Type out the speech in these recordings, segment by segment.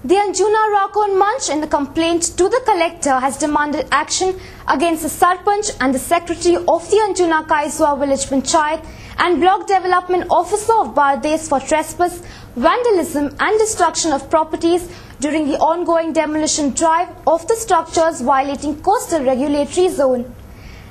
The Anjuna Racon Manch in the complaint to the collector has demanded action against the Sarpanch and the secretary of the Anjuna Kaiswa Village Panchayat and Block Development Officer of Bardes for trespass, vandalism and destruction of properties during the ongoing demolition drive of the structures violating coastal regulatory zone.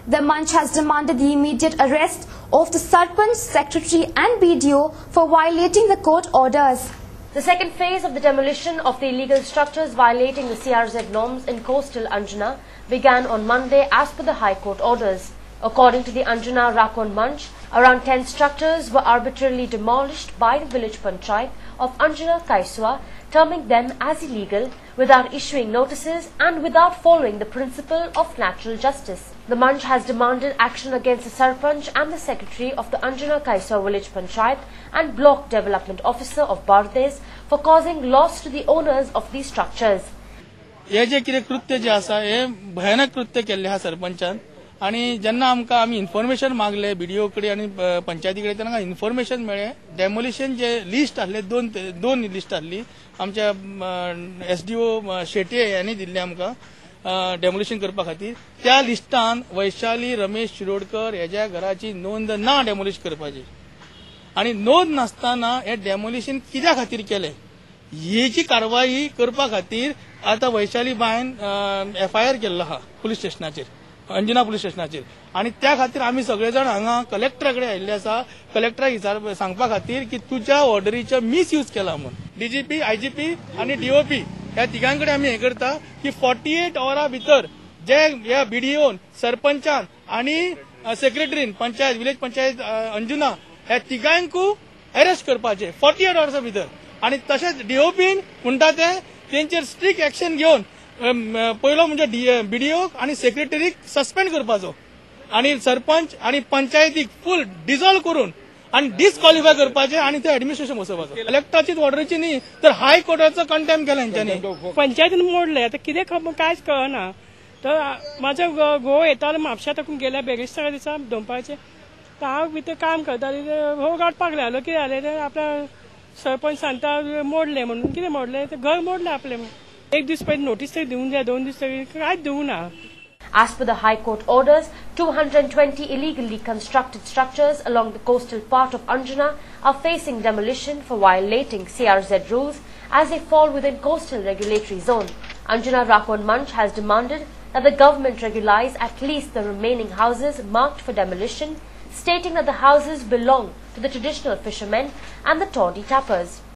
The Manch has demanded the immediate arrest of the Sarpanch, secretary and BDO for violating the court orders. The second phase of the demolition of the illegal structures violating the CRZ norms in coastal Anjuna began on Monday as per the High Court orders. According to the Anjuna Racon Manch, around 10 structures were arbitrarily demolished by the village panchayat of Anjuna Kaiswa, terming them as illegal without issuing notices and without following the principle of natural justice. The Manch has demanded action against the Sarpanch and the secretary of the Anjuna Kaiswa village panchayat and Block Development Officer of Bardes for causing loss to the owners of these structures. हे जे कितें कृत्य जे आसा हे भयानक कृत्य केल्ले आसा सरपंचान आणि जेन्ना आमकां आमी इन्फॉर्मेशन मागले बीडीओ कडे आणि पंचायती कडे तेन्ना इन्फॉर्मेशन मेळ्ळे डेमोलिशन जे लिस्ट आसले दोन लिस्ट आसली आमच्या एसडीओ शेटये यांनी दिल्ली आमकां डेमोलिशन करपा खातीर त्या लिस्टान वैशाली रमेश शिरोडकर हेज्या घराची नोंद ना डेमोलिश करपाची आणि नोंद नासतना हे डेमोलिशन कित्या खातीर केले हेची कारवाई करपा खातीर आता वैशाली बायन एफआयआर केल्लो आहा पुलीस स्टेशनाचेर अंजुना पुलीस स्टेशनाचेर आणि त्या खातीर आमी सगळे जाण हांगा कलेक्टराकडे आयिल्ले आसा कलेक्टराक सांगपा खातीर की तुज्या ऑर्डरीचो मिसयूज केला म्हणून डीजीपी आयजीपी आणि डीओपी ह्या तिगांकडे आमी हे करता की 48 वरां भितर जे ह्या बीडीओन सरपंचान आणि सेक्रेटरीन पंचायत विलेज पंचायत अंजुना ह्या तिगांकू अरेस्ट करपाचे 48 वरांच्या भितर आणि तशेंच डीओपीन म्हणटा ते तेंचेर स्ट्रिक्ट एक्शन घेवन पयलो म्हणजे बीडीओ आणि सेक्रेटरीक सस्पेंड करपाचो आणि सरपंच आणि पंचायतीक फुल डिसॉल्व करून आणि डिस्क्वॉलिफाय करपाचे आणि ते ऍडमिनिस्ट्रेशन बसोवपाचो कलेक्टराचीच ऑर्डरची न्ही तर हाय कोर्टाचो कंटेम्प्ट केला हेंच्यांनी पंचायतीन मोडले आता कितें कांयच कळना तर म्हाजो घोव येतालो म्हापशा तकून गेल्या बेगेस्तार दिसा दनपारचे तर हांव भितर काम करताली घोव गाडपाक लागलो कितें जालें तर आपल्या सरपंच सांगता मोडले म्हणून कितें मोडले ते घर मोडले आपले एक दीस पयलीं नोटीस तरी दिवंक जाय 2 दीस तरी कांयच दिवंक ना. As per the High Court orders, 220 illegally constructed structures along the coastal part of Anjuna are facing demolition for violating CRZ rules as they fall within coastal regulatory zone. Anjuna Racon Manch has demanded that the government regularize at least the remaining houses marked for demolition, stating that the houses belong to the traditional fishermen and the toddy tappers.